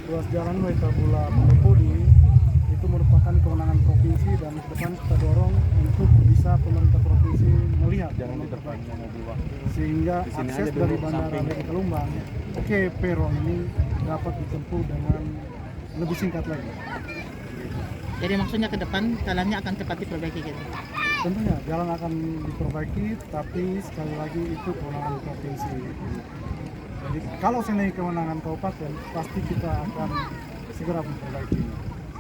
ruas jalan Waikabula Manokwari itu merupakan kewenangan provinsi, dan ke depan kita dorong untuk bisa pemerintah provinsi melihat jangan di depan sehingga di sini akses aja dari dulu, Bandara samping. Legi Kalumbang ke peron ini dapat ditempuh dengan lebih singkat lagi. Jadi maksudnya ke depan jalannya akan cepat diperbaiki gitu. Tentunya jalan akan diperbaiki, tapi sekali lagi itu kewenangan provinsi. Jadi kalau sini kewenangan kabupaten, pasti kita akan segera memperbaiki.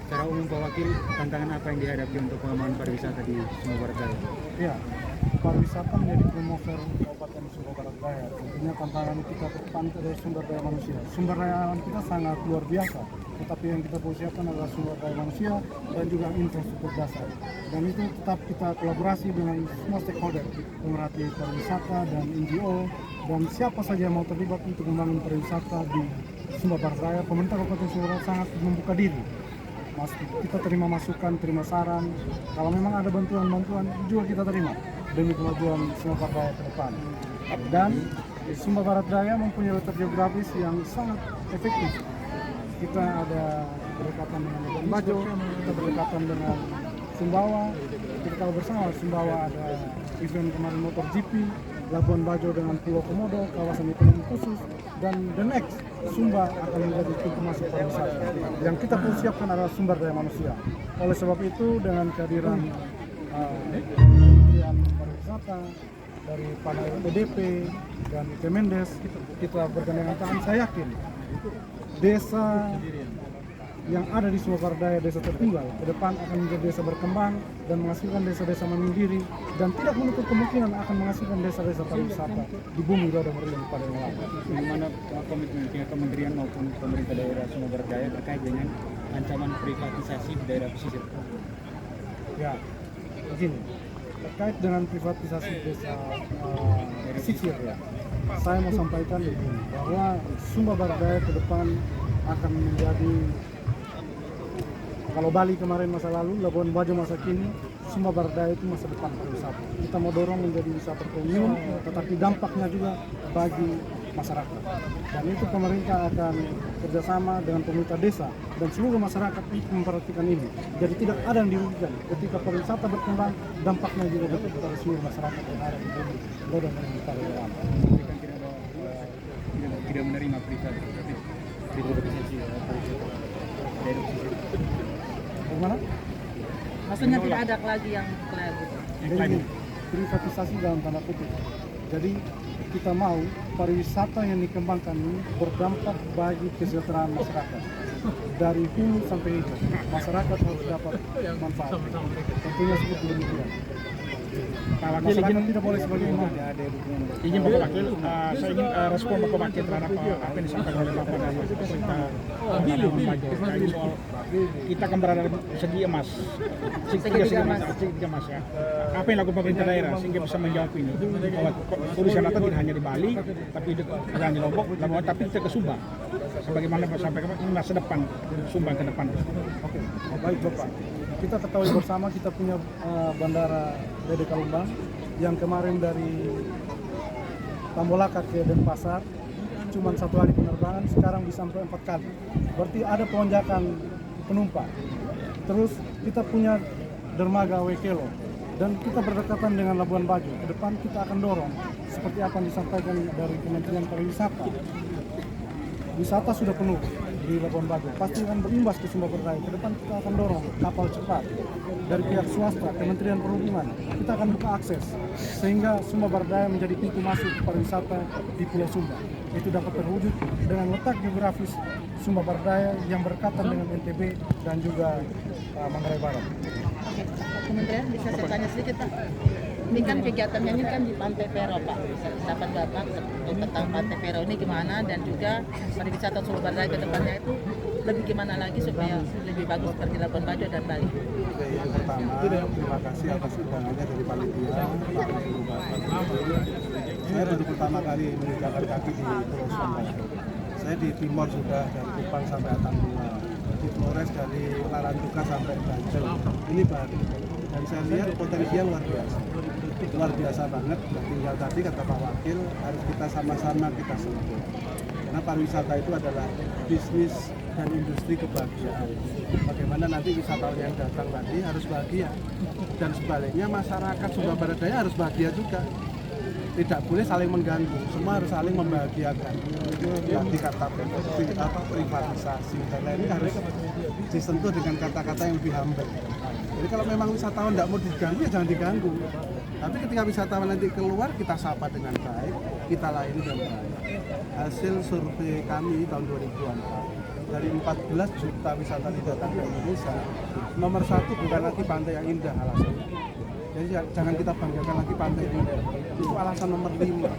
Secara umum Pak Wakil, tantangan apa yang dihadapi untuk pengembangan pariwisata di Sumba Barat Daya? Ya, pariwisata menjadi promotor Kabupaten Sumba Barat Daya. Tentunya tantangan kita ke depan adalah sumber daya manusia. Sumber daya alam kita sangat luar biasa, tetapi yang kita persiapkan adalah sumber daya manusia dan juga infrastruktur dasar. Dan itu tetap kita kolaborasi dengan semua stakeholder, pemerhati pariwisata dan NGO, dan siapa saja yang mau terlibat untuk membangun pariwisata di Sumba Barat Daya. Pemerintah Kabupaten Sumba Barat sangat membuka diri. Kita terima masukan, terima saran. Kalau memang ada bantuan-bantuan juga kita terima demi kemajuan Sumba Barat Daya ke depan. Dan Sumba Barat Daya mempunyai letak geografis yang sangat efektif. Kita ada berdekatan dengan Labuan Bajo, kita berdekatan dengan Sumbawa. Kita tahu bersama Sumbawa ada event kemarin MotoGP, Labuan Bajo dengan Pulau Komodo, kawasan ekonomi khusus, dan the next Sumba akan menjadi pintu masuk pariwisata. Yang kita persiapkan adalah sumber daya manusia. Oleh sebab itu dengan kehadiran Kementerian Pariwisata dari panel PDP dan Kemendes, kita bergandengan tangan. Saya yakin desa yang ada di Sumba Barat Daya, desa tertinggal, ke depan akan menjadi desa berkembang dan menghasilkan desa-desa mandiri, dan tidak menutup kemungkinan akan menghasilkan desa-desa pariwisata di bumi roda berlimpah pada yang lain. Bagaimana komitmen pihak kementerian maupun pemerintah daerah Sumba Barat Daya terkait dengan ancaman privatisasi di daerah pesisir? Ya, begini, terkait dengan privatisasi desa pesisir, ya, saya mau sampaikan begini, bahwa Sumba Barat Daya ke depan akan menjadi, kalau Bali kemarin masa lalu, Labuan Bajo masa kini, Sumba Barat Daya itu masa depan pariwisata. Kita mau dorong menjadi wisata premium, tetapi dampaknya juga bagi masyarakat. Dan itu pemerintah akan kerjasama dengan pemerintah desa dan seluruh masyarakat untuk memperhatikan ini. Jadi tidak ada yang dirugikan. Ketika pariwisata berkembang, dampaknya juga dapat kepada seluruh masyarakat yang ada di bumi roda berlimpah pada yang lain. Tidak menerima privatisasi pariwisata daerah pesisir. Bagaimana? Maksudnya tidak ada lagi yang klaim gitu. Jadi privatisasi dalam tanda kutip. Jadi kita mau pariwisata yang dikembangkan ini berdampak bagi kesejahteraan masyarakat dari hulu sampai hilir. Masyarakat harus dapat manfaat. Tentunya seperti demikian. Masyarakat tidak boleh sebagai imam. Izin Bapak Wakil, saya ingin respon Bapak Wakil terhadap apa yang disampaikan oleh Bapak dan pemerintah Labuan Bajo terkait soal kita akan berada di segi emas, segi emas ya. Apa yang dilakukan pemerintah daerah sehingga bisa menjawab ini? Bahwa turis wisata tidak hanya di Bali, tapi juga di Lombok, Labuan, tapi kita ke Sumba. Sebagaimana Bapak sampaikan, ini masa depan Sumba ke depan. Oke, baik Bapak. Kita ketahui bersama kita punya bandara Legi Kalumbang yang kemarin dari Tambolaka ke Denpasar cuma 1 hari penerbangan, sekarang bisa sampai 4 kali. Berarti ada lonjakan penumpang. Terus kita punya dermaga Wekelo dan kita berdekatan dengan Labuan Bajo. Ke depan kita akan dorong seperti apa yang disampaikan dari Kementerian Pariwisata. Wisata sudah penuh di Labuan Bajo, pasti akan berimbas ke Sumba Barat Daya. Ke depan kita akan dorong kapal cepat dari pihak swasta, Kementerian Perhubungan. Kita akan buka akses sehingga Sumba Barat Daya menjadi pintu masuk pariwisata di Pulau Sumba. Itu dapat terwujud dengan letak geografis Sumba Barat Daya yang berdekatan dengan NTB dan juga Manggarai Barat. Oke, Kementerian bisa saya tanya sedikit Pak? Ini kan kegiatannya ini kan di Pantai Pero Pak. Dapat Bapak tentang Pantai Pero ini gimana, dan juga pariwisata Sumba Barat Daya ke depannya itu lebih gimana lagi supaya lebih bagus seperti Labuan Bajo dan Bali. Yang pertama, terima kasih atas undangannya dari panitia. Saya baru pertama kali menginjakan kaki di Pulau Sumba. Saya di Timor sudah, dari Kupang sampai Atambua, di Flores dari Larantuka sampai Banjel. Ini baru, dan saya lihat potensinya luar biasa. luar biasa banget. Tinggal tadi kata Pak Wakil harus kita sama-sama kita sentuh. Karena pariwisata itu adalah bisnis dan industri kebahagiaan. Bagaimana nanti wisatawan yang datang tadi harus bahagia, dan sebaliknya masyarakat Sumba Barat Daya harus bahagia juga. Tidak boleh saling mengganggu, semua harus saling membahagiakan. Tadi kata privatisasi dan lain-lain harus disentuh dengan kata-kata yang lebih humble. Jadi kalau memang wisatawan tidak mau diganggu ya jangan diganggu. Tapi ketika wisatawan nanti keluar kita sapa dengan baik, kita layani dengan baik. Hasil survei kami tahun 2004 dari 14 juta wisatawan yang datang ke Indonesia, nomor 1 bukan lagi pantai yang indah alasannya. Jadi jangan kita banggakan lagi pantai yang indah. Itu alasan nomor 5.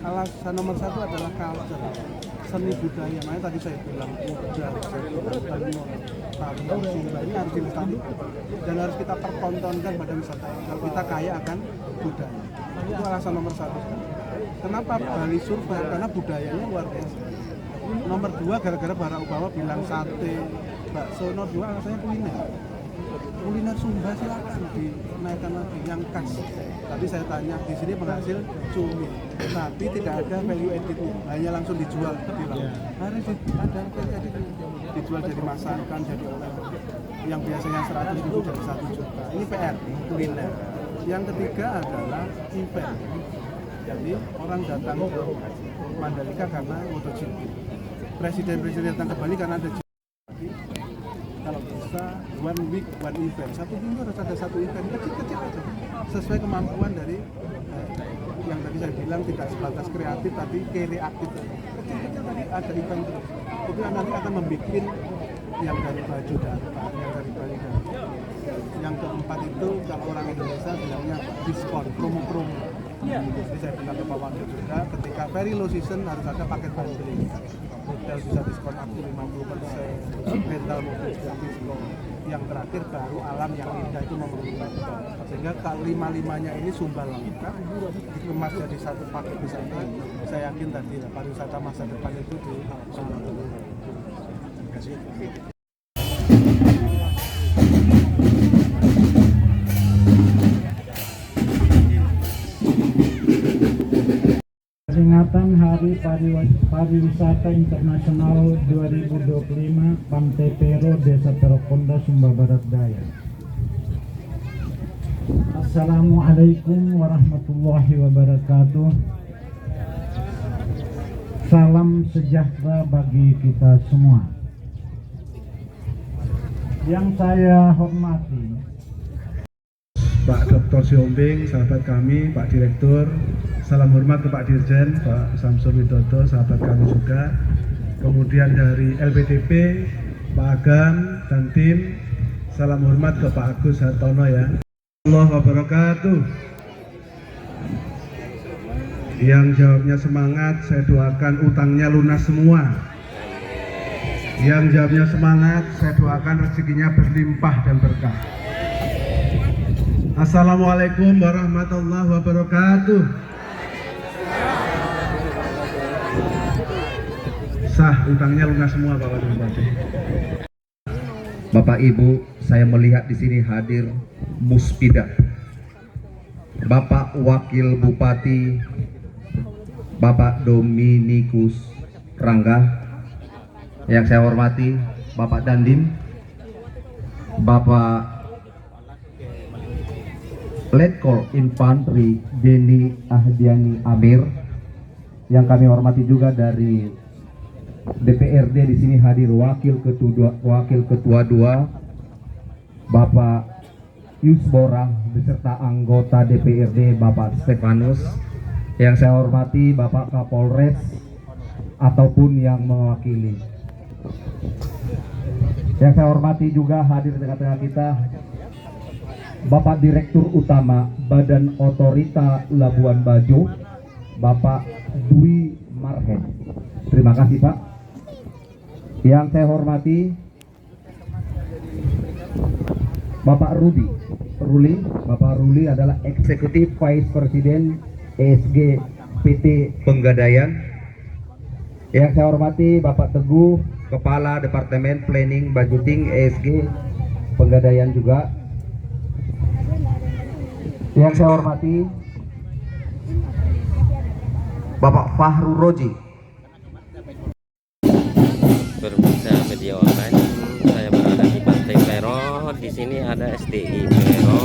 Alasan nomor 1 adalah culture, seni budaya. Makanya tadi saya bilang budaya, tarian Sumba ini harus dilestarikan dan harus kita pertontonkan pada wisatawan. Kalau kita kaya akan budaya, itu alasan nomor 1. Kenapa Bali Surfing? Karena budayanya luar biasa. Nomor 2 gara-gara Barack Obama bilang sate, bakso. Nomor 2 alasannya kuliner. Kuliner Sumba silakan dinaikkan lagi yang khas. Tadi saya tanya di sini penghasil cumi, tapi tidak ada value added-nya, hanya langsung dijual bilang. Harus ada value added-nya, dijual jadi masakan, jadi oleh-oleh yang biasanya 100.000 jadi 1 juta. Ini PR kuliner. Yang ketiga adalah event. Jadi orang datang ke Mandalika karena MotoGP. Presiden-presiden datang ke Bali karena ada GP. Kalau bisa one week one event, 1 minggu harus ada 1 event kecil-kecil aja, sesuai kemampuan dari yang tadi saya bilang tidak sebatas kreatif tapi kreatif. Kecil-kecil tadi ada event terus. Itu nanti akan membuat yang dari baju datang, yang dari Bali datang. Yang keempat itu kalau orang Indonesia bilangnya diskon, promo-promo. Jadi saya bilang ke Pak Wakil juga, ketika very low season harus ada paket bundling. Hotel bisa diskon up to 50%, rental mobil bisa diskon. Yang terakhir baru alam yang indah itu nomor 5. Sehingga kelima-limanya ini Sumba lengkap, dikemas jadi satu paket wisata. Saya yakin tadi pariwisata masa depan itu di Sumba. Terima kasih. Peringatan Hari Pariwisata Internasional 2025 Pantai Pero, Desa Perokonda, Sumba Barat Daya. Assalamualaikum warahmatullahi wabarakatuh. Salam sejahtera bagi kita semua. Yang saya hormati Pak Dr. Siombing, sahabat kami, Pak Direktur, salam hormat ke Pak Dirjen, Pak Samsul Widodo, sahabat kami juga. Kemudian dari LPDP, Pak Agam dan tim, salam hormat ke Pak Agus Hartono ya. Allah wabarakatuh. Yang jawabnya semangat, saya doakan utangnya lunas semua. Yang jawabnya semangat, saya doakan rezekinya berlimpah dan berkah. Assalamualaikum warahmatullahi wabarakatuh. Sah, utangnya lunas semua Bapak dan Bupati. Bapak Ibu, saya melihat di sini hadir Muspida, Bapak Wakil Bupati, Bapak Dominikus Rangga. Yang saya hormati Bapak Dandim, Bapak Letkol Infanteri Deni Ahdiani Amir. Yang kami hormati juga dari DPRD, di sini hadir Wakil Ketua 2 Bapak Yusbora beserta anggota DPRD Bapak Stefanus. Yang saya hormati Bapak Kapolres ataupun yang mewakili. Yang saya hormati juga hadir di tengah-tengah kita Bapak Direktur Utama Badan Otorita Labuan Bajo, Bapak Dwi Marhen. Terima kasih Pak. Yang saya hormati Bapak Bapak Ruli adalah Eksekutif Vice President ESG PT Penggadaian. Yang saya hormati Bapak Teguh, Kepala Departemen Planning Budgeting ESG Penggadaian juga. Yang saya hormati Bapak Fahru Roji. Pemirsa media online, saya berada di Pantai Pero. Di sini ada SDI Pero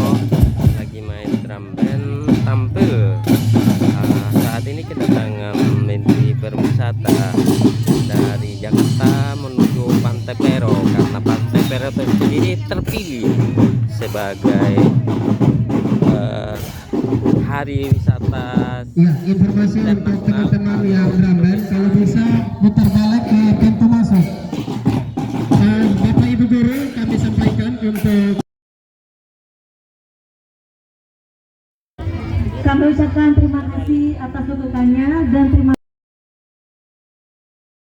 lagi main drum band tampil. Saat ini kedatangan Menteri Pariwisata dari Jakarta menuju Pantai Pero karena Pantai Pero sendiri terpilih sebagai hari wisata. Ya, informasi untuk teman-teman yang drum band, kalau bisa putar balik ke pintu masuk. Bapak Ibu Guru, kami sampaikan untuk kami ucapkan terima kasih atas dukungannya dan terima